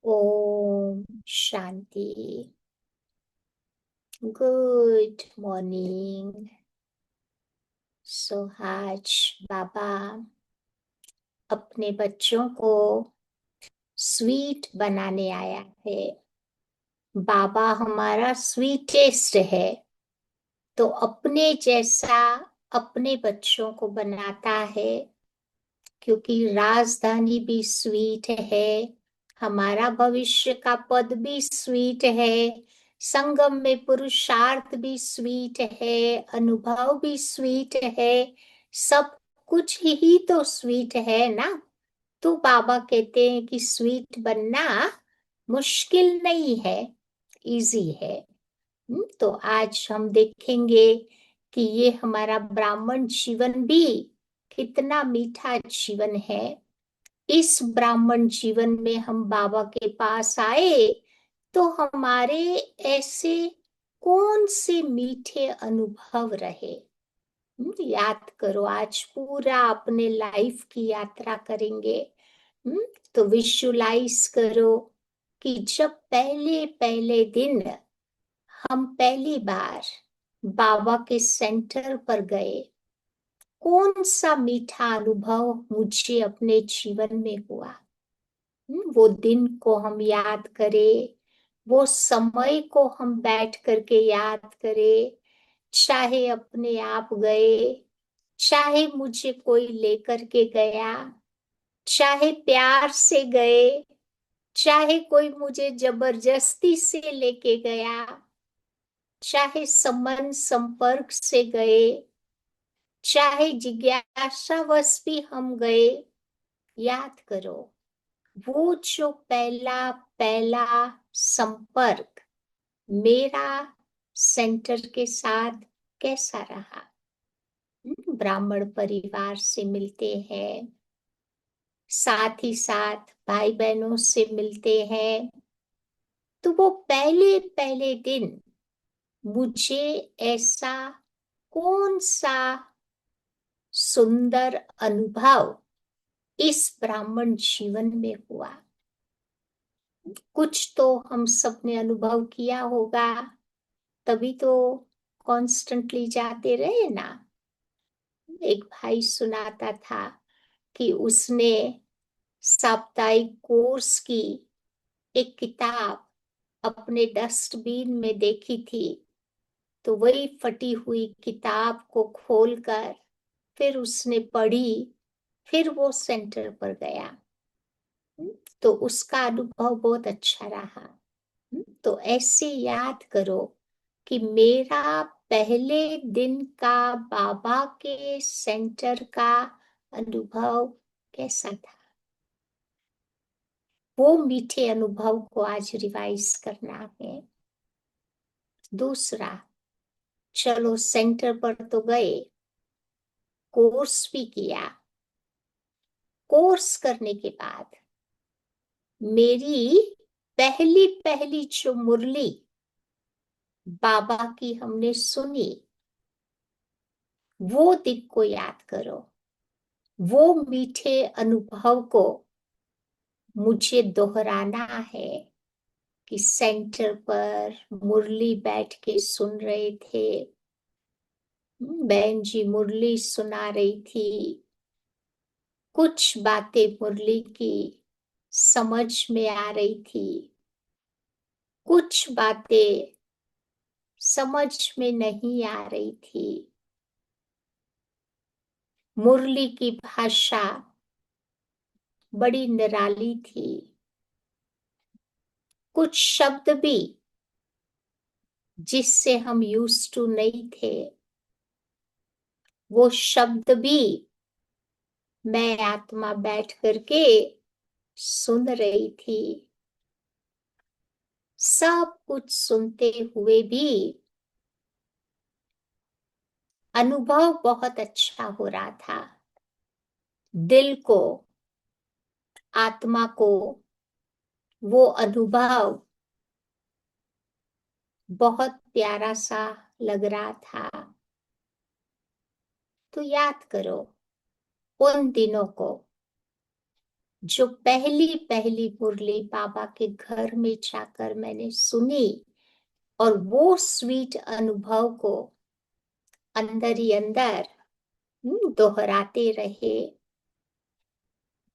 Om Shanti. Good morning. सो आज बाबा अपने बच्चों को स्वीट बनाने आया है। बाबा हमारा स्वीटेस्ट है, तो अपने जैसा अपने बच्चों को बनाता है, क्योंकि राजधानी भी स्वीट है, हमारा भविष्य का पद भी स्वीट है, संगम में पुरुषार्थ भी स्वीट है, अनुभव भी स्वीट है, सब कुछ ही तो स्वीट है ना। तो बाबा कहते हैं कि स्वीट बनना मुश्किल नहीं है, इजी है। तो आज हम देखेंगे कि ये हमारा ब्राह्मण जीवन भी कितना मीठा जीवन है। इस ब्राह्मण जीवन में हम बाबा के पास आए तो हमारे ऐसे कौन से मीठे अनुभव रहे। याद करो, आज पूरा अपने लाइफ की यात्रा करेंगे। तो विजुलाइज करो कि जब पहले पहले दिन हम पहली बार बाबा के सेंटर पर गए, कौन सा मीठा अनुभव मुझे अपने जीवन में हुआ। वो दिन को हम याद करें, वो समय को हम बैठ करके याद करें। चाहे अपने आप गए, चाहे मुझे कोई लेकर के गया, चाहे प्यार से गए, चाहे कोई मुझे जबरदस्ती से लेके गया, चाहे संबंध संपर्क से गए, चाहे जिज्ञासावश भी हम गए। याद करो, वो जो पहला पहला संपर्क मेरा सेंटर के साथ कैसा रहा। ब्राह्मण परिवार से मिलते हैं, साथ ही साथ भाई बहनों से मिलते हैं, तो वो पहले पहले दिन मुझे ऐसा कौन सा सुंदर अनुभव इस ब्राह्मण जीवन में हुआ। कुछ तो हम सब ने अनुभव किया होगा, तभी तो कॉन्स्टेंटली जाते रहे ना। एक भाई सुनाता था कि उसने साप्ताहिक कोर्स की एक किताब अपने डस्टबिन में देखी थी, तो वही फटी हुई किताब को खोलकर फिर उसने पढ़ी, फिर वो सेंटर पर गया। तो उसका अनुभव बहुत अच्छा रहा। तो ऐसे याद करो कि मेरा पहले दिन का बाबा के सेंटर का अनुभव कैसा था। वो मीठे अनुभव को आज रिवाइज करना है। दूसरा, चलो सेंटर पर तो गए, कोर्स भी किया। कोर्स करने के बाद मेरी पहली पहली जो मुरली बाबा की हमने सुनी, वो दिन को याद करो। वो मीठे अनुभव को मुझे दोहराना है कि सेंटर पर मुरली बैठ के सुन रहे थे, बहन जी मुरली सुना रही थी, कुछ बातें मुरली की समझ में आ रही थी, कुछ बातें समझ में नहीं आ रही थी। मुरली की भाषा बड़ी निराली थी, कुछ शब्द भी जिससे हम यूज्ड टू नहीं थे, वो शब्द भी मैं आत्मा बैठ करके सुन रही थी। सब कुछ सुनते हुए भी अनुभव बहुत अच्छा हो रहा था। दिल को, आत्मा को वो अनुभव बहुत प्यारा सा लग रहा था। तो याद करो उन दिनों को, जो पहली पहली मुरली बाबा के घर में जाकर मैंने सुनी और वो स्वीट अनुभव को अंदर ही अंदर दोहराते रहे।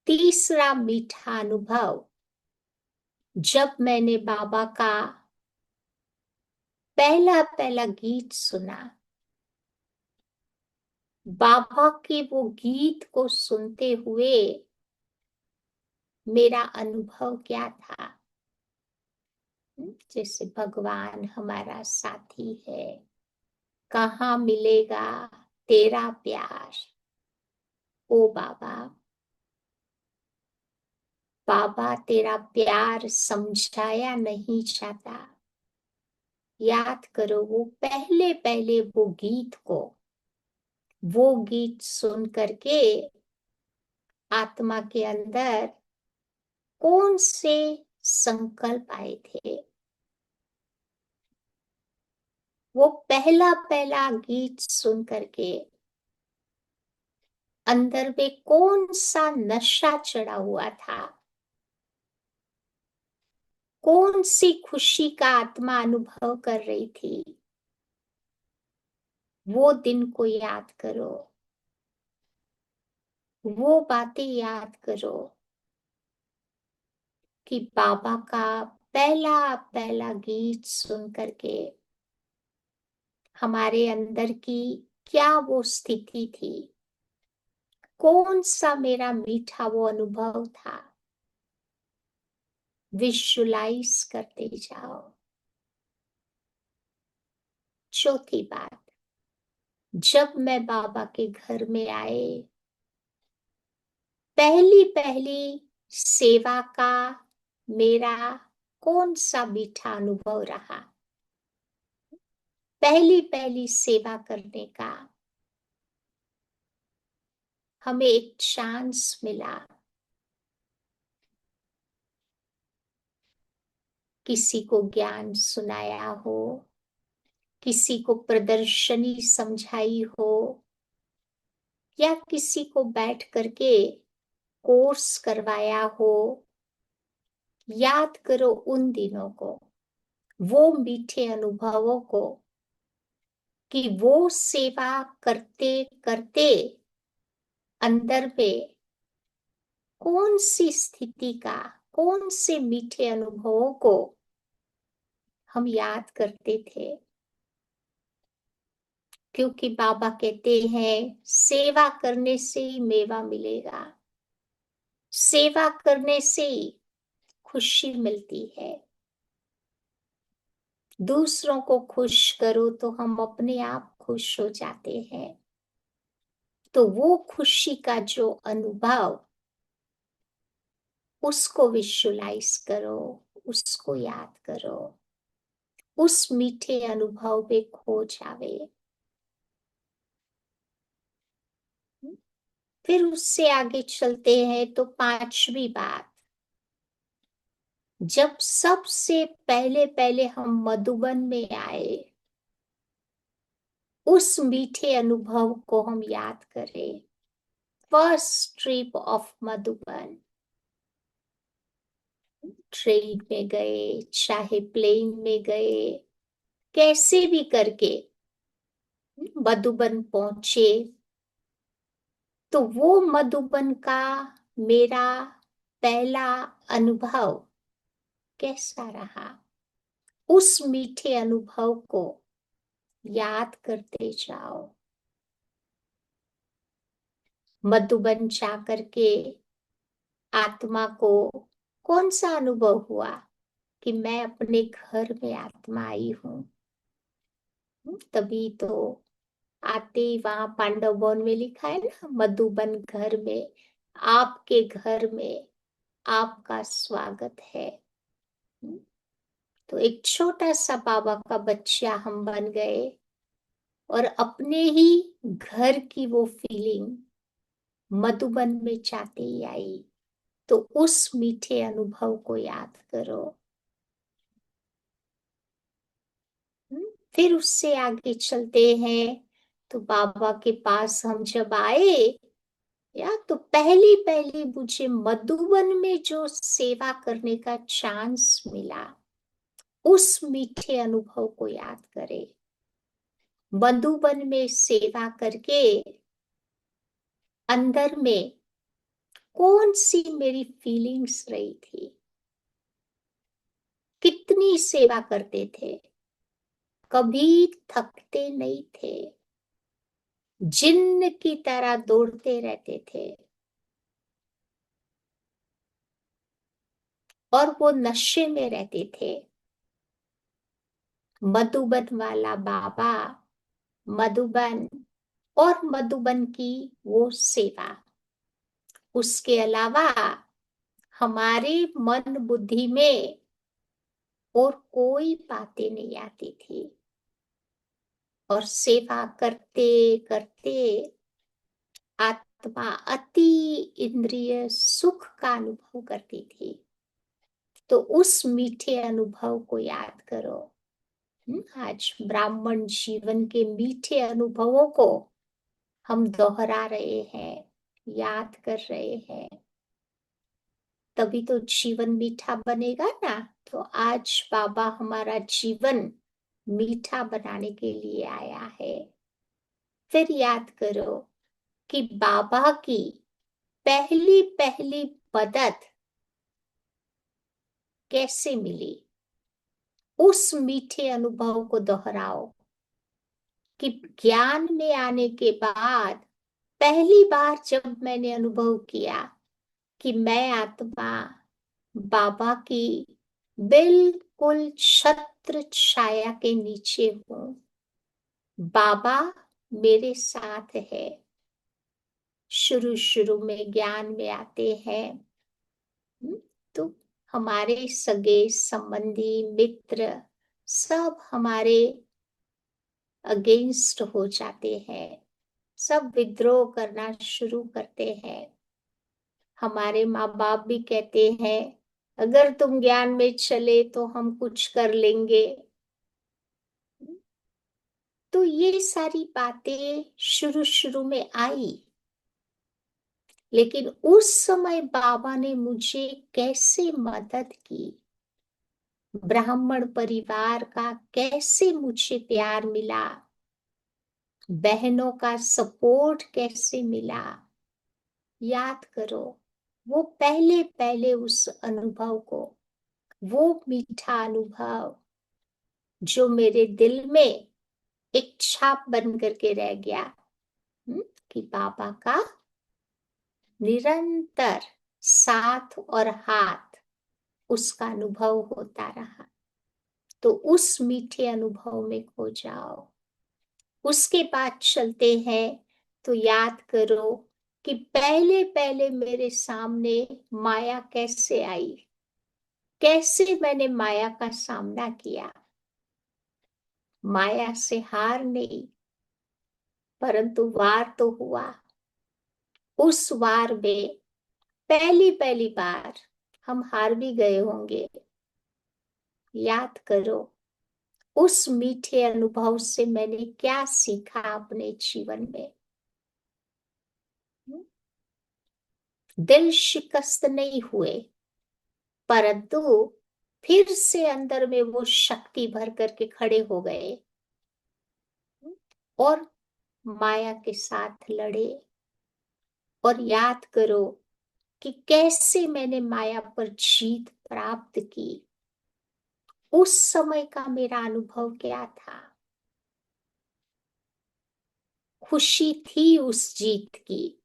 तीसरा मीठा अनुभव, जब मैंने बाबा का पहला पहला गीत सुना, बाबा के वो गीत को सुनते हुए मेरा अनुभव क्या था, जैसे भगवान हमारा साथी है, कहाँ मिलेगा तेरा प्यार, ओ बाबा। बाबा तेरा प्यार समझाया नहीं जाता। याद करो वो पहले पहले वो गीत को, वो गीत सुन करके आत्मा के अंदर कौन से संकल्प आए थे। वो पहला पहला गीत सुन करके अंदर में कौन सा नशा चढ़ा हुआ था, कौन सी खुशी का आत्मा अनुभव कर रही थी। वो दिन को याद करो, वो बातें याद करो कि बाबा का पहला पहला गीत सुन करके हमारे अंदर की क्या वो स्थिति थी, कौन सा मेरा मीठा वो अनुभव था। विजुलाइज करते जाओ। चौथी बात, जब मैं बाबा के घर में आए, पहली पहली सेवा का मेरा कौन सा मीठा अनुभव रहा। पहली पहली सेवा करने का हमें एक चांस मिला। किसी को ज्ञान सुनाया हो, किसी को प्रदर्शनी समझाई हो, या किसी को बैठ करके कोर्स करवाया हो। याद करो उन दिनों को, वो मीठे अनुभवों को, कि वो सेवा करते करते अंदर में कौन सी स्थिति का, कौन से मीठे अनुभवों को हम याद करते थे। क्योंकि बाबा कहते हैं सेवा करने से ही मेवा मिलेगा, सेवा करने से ही खुशी मिलती है। दूसरों को खुश करो तो हम अपने आप खुश हो जाते हैं। तो वो खुशी का जो अनुभव, उसको विजुलाइज करो, उसको याद करो, उस मीठे अनुभव में खो जावे। फिर उससे आगे चलते हैं तो पांचवी बात, जब सबसे पहले पहले हम मधुबन में आए, उस मीठे अनुभव को हम याद करें। First trip of Madhuban, train में गए चाहे प्लेन में गए, कैसे भी करके मधुबन पहुंचे, तो वो मधुबन का मेरा पहला अनुभव कैसा रहा, उस मीठे अनुभव को याद करते जाओ। मधुबन जाकर के आत्मा को कौन सा अनुभव हुआ कि मैं अपने घर में आत्मा आई हूं। तभी तो आते ही वहां पांडव भवन में लिखा है ना, मधुबन घर में, आपके घर में आपका स्वागत है। तो एक छोटा सा बाबा का बच्चा हम बन गए और अपने ही घर की वो फीलिंग मधुबन में जाते ही आई। तो उस मीठे अनुभव को याद करो। फिर उससे आगे चलते हैं तो बाबा के पास हम जब आए या तो पहली पहली मुझे मधुबन में जो सेवा करने का चांस मिला, उस मीठे अनुभव को याद करें। मधुबन में सेवा करके अंदर में कौन सी मेरी फीलिंग्स रही थी, कितनी सेवा करते थे, कभी थकते नहीं थे, जिन्न की तरह दौड़ते रहते थे। और वो नशे में रहते थे। मधुबन वाला बाबा, मधुबन और मधुबन की वो सेवा, उसके अलावा हमारे मन बुद्धि में और कोई बातें नहीं आती थी। और सेवा करते करते आत्मा अति इंद्रिय सुख का अनुभव करती थी। तो उस मीठे अनुभव को याद करो। आज ब्राह्मण जीवन के मीठे अनुभवों को हम दोहरा रहे हैं, याद कर रहे हैं, तभी तो जीवन मीठा बनेगा ना। तो आज बाबा हमारा जीवन मीठा बनाने के लिए आया है। फिर याद करो कि बाबा की पहली पहली मदद कैसे मिली, उस मीठे अनुभव को दोहराओ कि ज्ञान में आने के बाद पहली बार जब मैंने अनुभव किया कि मैं आत्मा बाबा की बिल्कुल छत्र छाया के नीचे हूं, बाबा मेरे साथ है। शुरू शुरू में ज्ञान में आते हैं तो हमारे सगे संबंधी मित्र सब हमारे अगेंस्ट हो जाते हैं, सब विद्रोह करना शुरू करते हैं। हमारे माँ बाप भी कहते हैं अगर तुम ज्ञान में चले तो हम कुछ कर लेंगे। तो ये सारी बातें शुरू शुरू में आई, लेकिन उस समय बाबा ने मुझे कैसे मदद की, ब्राह्मण परिवार का कैसे मुझे प्यार मिला, बहनों का सपोर्ट कैसे मिला। याद करो वो पहले पहले उस अनुभव को, वो मीठा अनुभव जो मेरे दिल में एक छाप बन करके रह गया कि बाबा का निरंतर साथ और हाथ, उसका अनुभव होता रहा। तो उस मीठे अनुभव में खो जाओ। उसके बाद चलते हैं तो याद करो कि पहले पहले मेरे सामने माया कैसे आई, कैसे मैंने माया का सामना किया। माया से हार नहीं, परंतु वार तो हुआ। उस वार में पहली पहली बार हम हार भी गए होंगे। याद करो उस मीठे अनुभव से मैंने क्या सीखा अपने जीवन में। दिल शिकस्त नहीं हुए, परंतु फिर से अंदर में वो शक्ति भर करके खड़े हो गए और माया के साथ लड़े। और याद करो कि कैसे मैंने माया पर जीत प्राप्त की। उस समय का मेरा अनुभव क्या था, खुशी थी उस जीत की।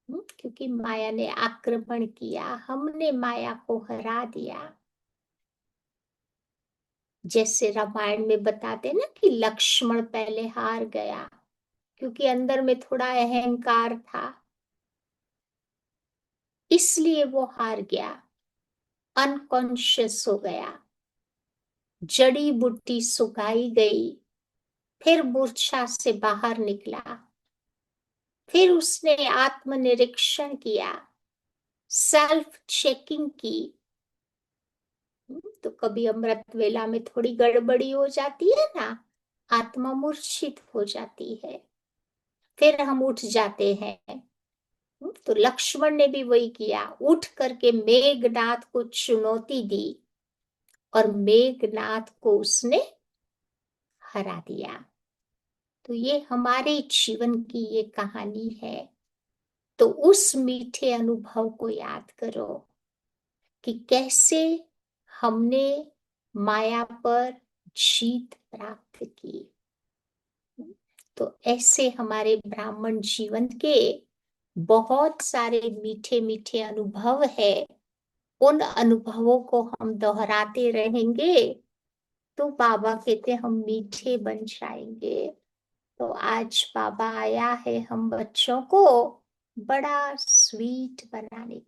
क्योंकि माया ने आक्रमण किया, हमने माया को हरा दिया। जैसे रामायण में बताते ना कि लक्ष्मण पहले हार गया क्योंकि अंदर में थोड़ा अहंकार था, इसलिए वो हार गया, अनकॉन्शियस हो गया। जड़ी बूटी सुखाई गई, फिर मूर्छा से बाहर निकला, फिर उसने आत्मनिरीक्षण किया, सेल्फ चेकिंग की। तो कभी अमृत वेला में थोड़ी गड़बड़ी हो जाती है ना, आत्मा मूर्छित हो जाती है, फिर हम उठ जाते हैं। तो लक्ष्मण ने भी वही किया, उठ करके मेघनाथ को चुनौती दी और मेघनाथ को उसने हरा दिया। तो ये हमारे जीवन की ये कहानी है। तो उस मीठे अनुभव को याद करो कि कैसे हमने माया पर जीत प्राप्त की। तो ऐसे हमारे ब्राह्मण जीवन के बहुत सारे मीठे मीठे अनुभव है। उन अनुभवों को हम दोहराते रहेंगे तो बाबा कहते हम मीठे बन जाएंगे। तो आज बाबा आया है हम बच्चों को बड़ा स्वीट बनाने